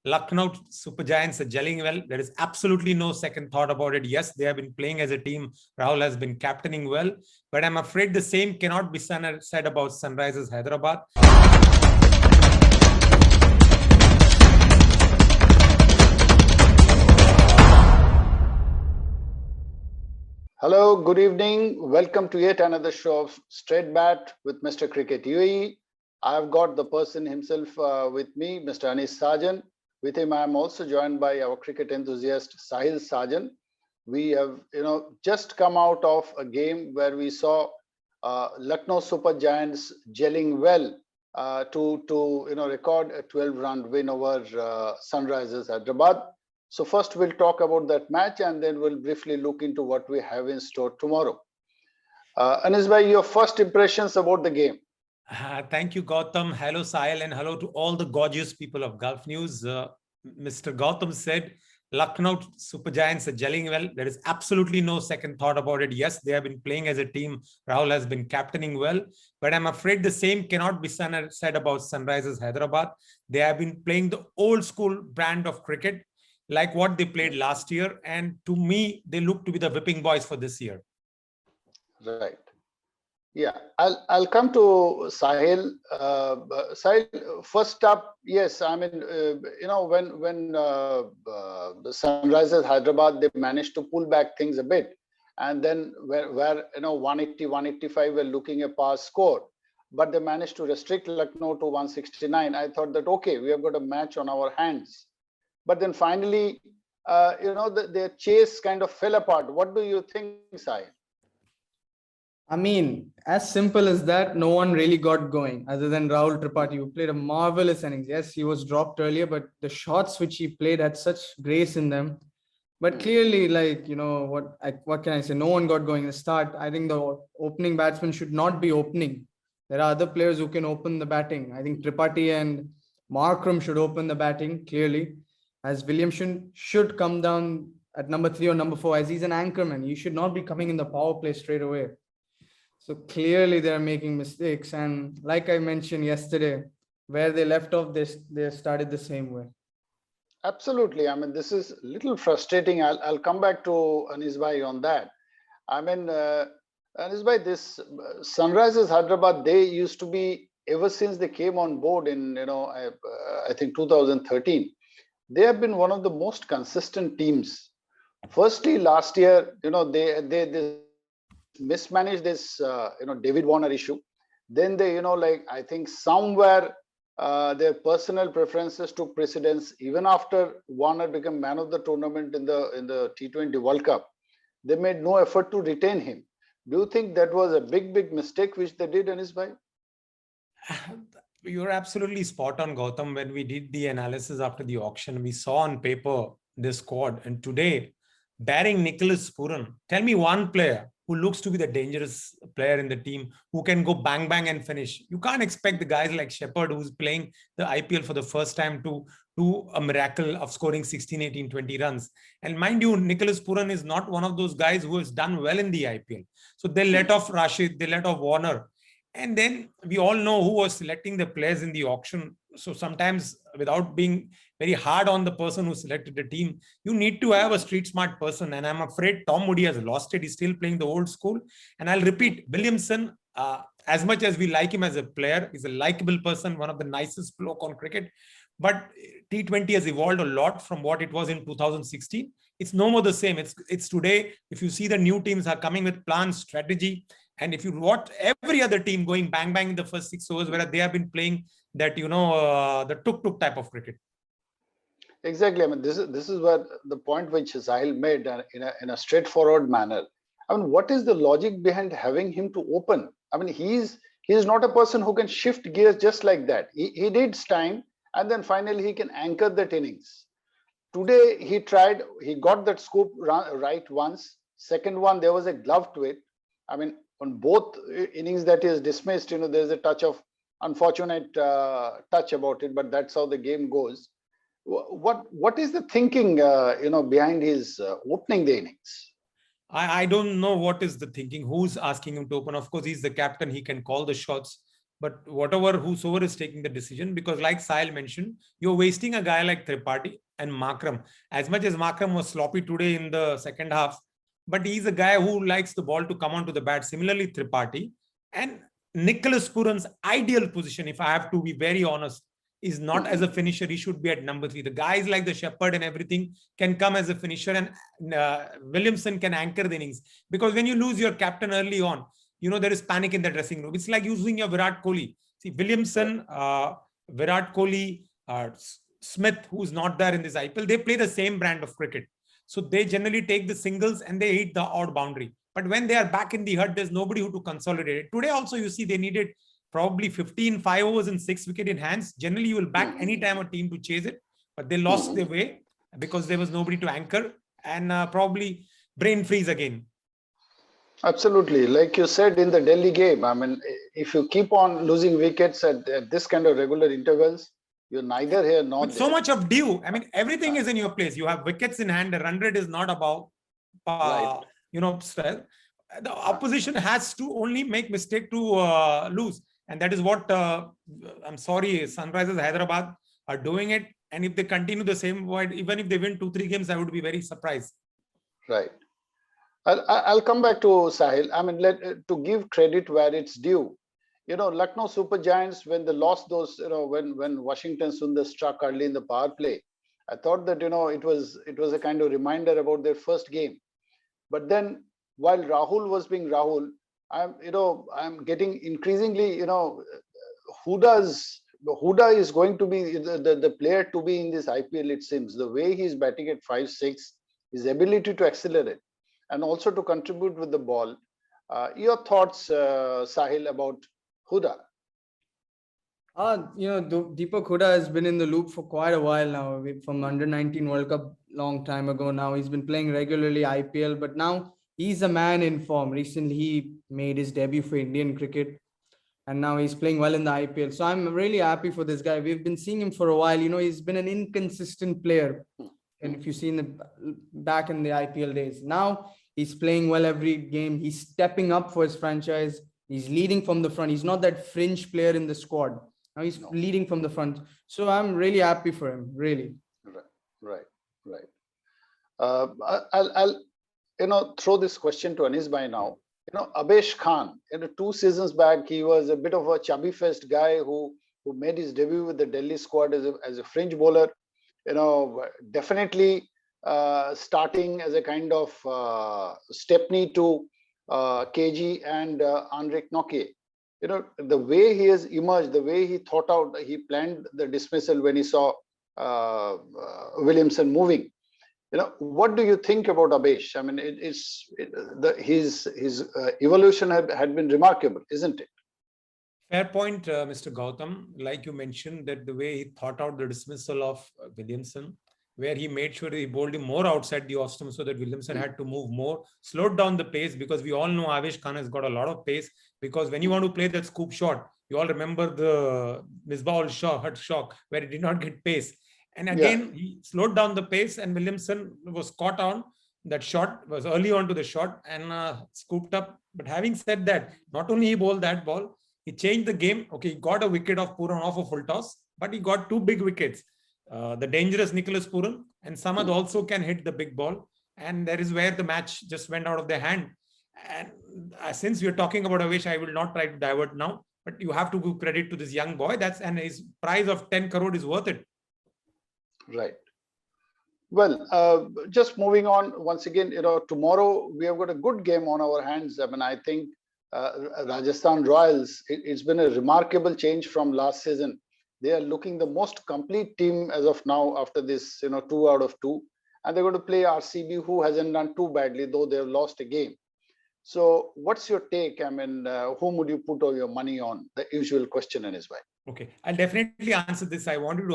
Lucknow Super Giants are gelling well. There is absolutely no second thought about it. Yes, they have been playing as a team. Rahul has been captaining well, but I'm afraid the same cannot be said about Sunrisers Hyderabad. Hello, good evening. Welcome to yet another show of Straight Bat with Mr. Cricket UAE. I've got the person himself with me, Mr. Anis Sajan. With him, I'm also joined by our cricket enthusiast, Sahil Sajan. We have, just come out of a game where we saw Lucknow Super Giants gelling well to record a 12-run win over Sunrisers Hyderabad. So first we'll talk about that match and then we'll briefly look into what we have in store tomorrow. Anis bhai, your first impressions about the game? Thank you, Gautam. Hello, Sahil, and hello to all the gorgeous people of Gulf News. Mr. Gautam said, Lucknow Super Giants are gelling well. There is absolutely no second thought about it. Yes, they have been playing as a team. Rahul has been captaining well, but I'm afraid the same cannot be said about Sunrisers Hyderabad. They have been playing the old school brand of cricket, like what they played last year. And to me, they look to be the whipping boys for this year. Right. Yeah, I'll come to Sahil. Sahil, first up, yes, I mean, when the Sunrisers Hyderabad, they managed to pull back things a bit. And then where 180, 185 were looking a pass score, but they managed to restrict Lucknow to 169. I thought that, okay, we have got a match on our hands. But then finally, their chase kind of fell apart. What do you think, Sahil? I mean, as simple as that, no one really got going other than Rahul Tripathi, who played a marvelous innings. Yes, he was dropped earlier, but the shots which he played had such grace in them. But clearly, what can I say? No one got going in the start. I think the opening batsman should not be opening. There are other players who can open the batting. I think Tripathi and Markram should open the batting, clearly, as Williamson should come down at number 3 or number 4, as he's an anchorman. He should not be coming in the power play straight away. So clearly they're making mistakes. And like I mentioned yesterday, where they left off, they started the same way. Absolutely. I mean, this is a little frustrating. I'll come back to Anis bhai on that. I mean, Anis bhai, this Sunrisers Hyderabad, they used to be, ever since they came on board in, I think 2013, they have been one of the most consistent teams. Firstly, last year, they mismanaged this David Warner issue. Then they I think somewhere their personal preferences took precedence. Even after Warner became man of the tournament in the T20 World Cup, they made no effort to retain him. Do you think that was a big mistake which they did, Anis bhai? You're absolutely spot on, Gautam. When we did the analysis after the auction, we saw on paper this squad, and today, barring Nicholas Puran, tell me one player who looks to be the dangerous player in the team, who can go bang, bang and finish. You can't expect the guys like Shepherd, who's playing the IPL for the first time, to do a miracle of scoring 16, 18, 20 runs. And mind you, Nicholas Puran is not one of those guys who has done well in the IPL. So they let off Rashid, they let off Warner. And then we all know who was selecting the players in the auction. So sometimes, without being very hard on the person who selected the team, you need to have a street smart person. And I'm afraid Tom Moody has lost it. He's still playing the old school. And I'll repeat, Williamson, as much as we like him as a player, he's a likable person, one of the nicest bloke on cricket. But T20 has evolved a lot from what it was in 2016. It's no more the same. It's today. If you see the new teams are coming with plans, strategy, and if you watch every other team going bang bang in the first 6 overs, where they have been playing that the tuk type of cricket. Exactly. I mean, this is what the point which Sahil made in a straightforward manner. I mean, what is the logic behind having him to open? I mean, he's not a person who can shift gears just like that. He needs time, and then finally he can anchor that innings. Today he tried. He got that scoop right once. Second one, there was a glove to it. I mean, on both innings that is dismissed, there's a touch of unfortunate touch about it, but that's how the game goes. What is the thinking, behind his opening the innings? I don't know what is the thinking. Who's asking him to open? Of course, he's the captain. He can call the shots. but whosoever is taking the decision, because like Sahil mentioned, you're wasting a guy like Tripathi and Makram. As much as Makram was sloppy today in the second half, but he's a guy who likes the ball to come onto the bat. Similarly, Tripathi and Nicholas Puran's ideal position, if I have to be very honest, is not as a finisher. He should be at number 3. The guys like the Shepherd and everything can come as a finisher, and Williamson can anchor the innings. Because when you lose your captain early on, there is panic in the dressing room. It's like using your Virat Kohli. See, Williamson, Virat Kohli, Smith, who's not there in this IPL, they play the same brand of cricket. So they generally take the singles and they hit the odd boundary. But when they are back in the hut, there's nobody who to consolidate it. Today also, you see, they needed probably 15 5 overs and 6 wicket in hands. Generally, you will back any time a team to chase it, but they lost their way because there was nobody to anchor, and probably brain freeze again. Absolutely. Like you said in the Delhi game, I mean, if you keep on losing wickets at this kind of regular intervals, you're neither here nor there. So much of due. I mean, everything is in your place. You have wickets in hand. The run rate is not about, style. The opposition has to only make mistake to lose. And that is what, I'm sorry, Sunrisers Hyderabad are doing it. And if they continue the same way, even if they win 2-3 games, I would be very surprised. Right. I'll come back to Sahil. I mean, to give credit where it's due. Lucknow Super Giants, when they lost those, when Washington Sundar struck early in the power play, I thought that, it was a kind of reminder about their first game. But then while Rahul was being Rahul, I'm getting increasingly, Huda is going to be the player to be in this IPL, it seems. The way he's batting at 5-6, his ability to accelerate and also to contribute with the ball. Your thoughts, Sahil, about Huda? Deepak Huda has been in the loop for quite a while now. From under-19 World Cup, long time ago now. He's been playing regularly IPL, but now he's a man in form. Recently, he made his debut for Indian cricket, and now he's playing well in the IPL. So I'm really happy for this guy. We've been seeing him for a while. He's been an inconsistent player. And if you see back in the IPL days, now he's playing well every game. He's stepping up for his franchise. He's leading from the front. He's not that fringe player in the squad. Now he's leading from the front. So I'm really happy for him, really. Right. I'll throw this question to Anis Bhai now. Avesh Khan, 2 seasons back, he was a bit of a chubby-faced guy who made his debut with the Delhi squad as a fringe bowler. Definitely starting as a kind of stepney to KG and Henrik Nokia. The way he has emerged, the way he thought out, he planned the dismissal when he saw Williamson moving. What do you think about Avesh? I mean, his evolution had been remarkable, isn't it? Fair point, Mr. Gautam. Like you mentioned, that the way he thought out the dismissal of Williamson, where he made sure he bowled him more outside the off-stump so that Williamson had to move more, slowed down the pace, because we all know Avesh Khan has got a lot of pace, because when you want to play that scoop shot, you all remember the Misbah shock where he did not get pace. And again, he slowed down the pace, and Williamson was caught on. That shot was early on to the shot and scooped up. But having said that, not only he bowled that ball, he changed the game. Okay, he got a wicket of Puran off a full toss, but he got 2 big wickets. The dangerous Nicholas Puran and Samad also can hit the big ball. And that is where the match just went out of their hand. And since we are talking about Avesh, I will not try to divert now, but you have to give credit to this young boy. And his prize of 10 crore is worth it. Right. Well, just moving on once again, tomorrow we have got a good game on our hands. I mean, I think Rajasthan Royals, it's been a remarkable change from last season. They are looking the most complete team as of now after this, 2 out of 2. And they're going to play RCB, who hasn't done too badly, though they've lost a game. So what's your take? I mean, whom would you put all your money on? The usual question, Anis Bhai. Okay, I'll definitely answer this. I wanted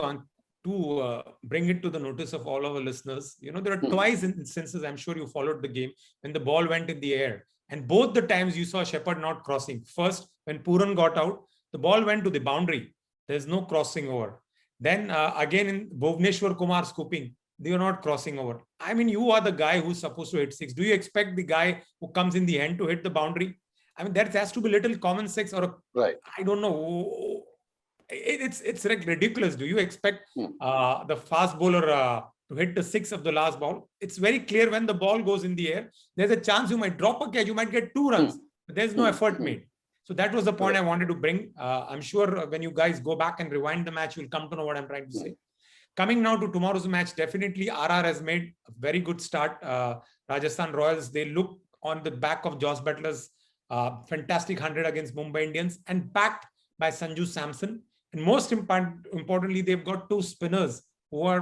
to bring it to the notice of all our listeners. There are twice instances, I'm sure you followed the game, when the ball went in the air. And both the times you saw Shepherd not crossing. First, when Puran got out, the ball went to the boundary. There's no crossing over. Then again in Bhuvneshwar Kumar scooping, they are not crossing over. I mean, you are the guy who's supposed to hit 6. Do you expect the guy who comes in the end to hit the boundary? I mean, there has to be little common sense or Right. I don't know. It's like ridiculous. Do you expect the fast bowler to hit the 6 of the last ball? It's very clear when the ball goes in the air, there's a chance you might drop a catch, you might get 2 runs, but there's no effort made. So that was the point I wanted to bring. I'm sure when you guys go back and rewind the match, you'll come to know what I'm trying to say. Coming now to tomorrow's match, definitely RR has made a very good start. Rajasthan Royals, they look on the back of Josh Butler's fantastic 100 against Mumbai Indians and backed by Sanju Samson. And most importantly, they've got 2 spinners who are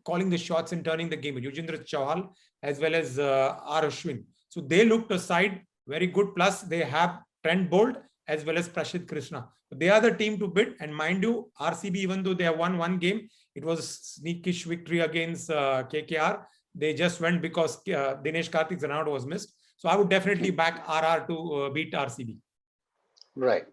calling the shots and turning the game. Yuzvendra Chahal as well as R. Ashwin. So they looked aside very good. Plus they have Trent Bolt as well as Prashid Krishna. They are the team to beat. And mind you, RCB, even though they have won 1 game, it was a sneakish victory against KKR. They just went because Dinesh Karthik's run was missed. So I would definitely back RR to beat RCB. Right.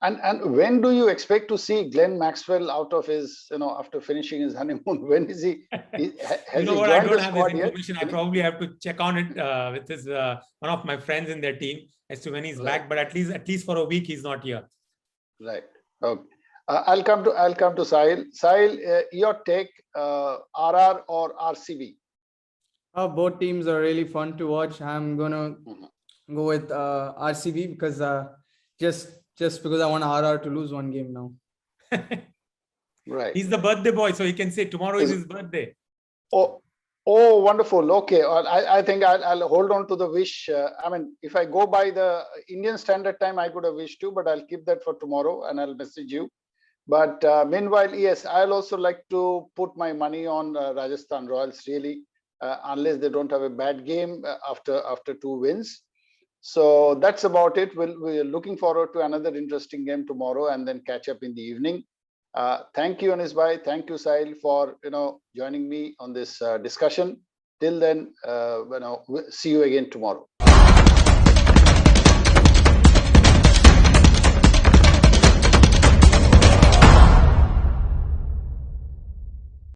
And when do you expect to see Glenn Maxwell out of his, after finishing his honeymoon? When is he? Has you know he what? I joined don't the have this squad yet? information. I probably have to check on it with his one of my friends in their team as to when he's back. But at least for a week he's not here. Right. Okay. I'll come to Sahil. Sahil, your take, RR or RCB? Both teams are really fun to watch. I'm gonna go with RCB because just because I want RR to lose 1 game now. Right. He's the birthday boy, so he can say tomorrow is his birthday. Oh, wonderful. Okay. I think I'll hold on to the wish. I mean, if I go by the Indian Standard Time, I could have wished to, but I'll keep that for tomorrow and I'll message you. But meanwhile, yes, I'll also like to put my money on Rajasthan Royals, really, unless they don't have a bad game after 2 wins. So that's about it. We're looking forward to another interesting game tomorrow and then catch up in the evening. Thank you, Anis bhai. Thank you, Sahil, for joining me on this discussion. Till then, see you again tomorrow.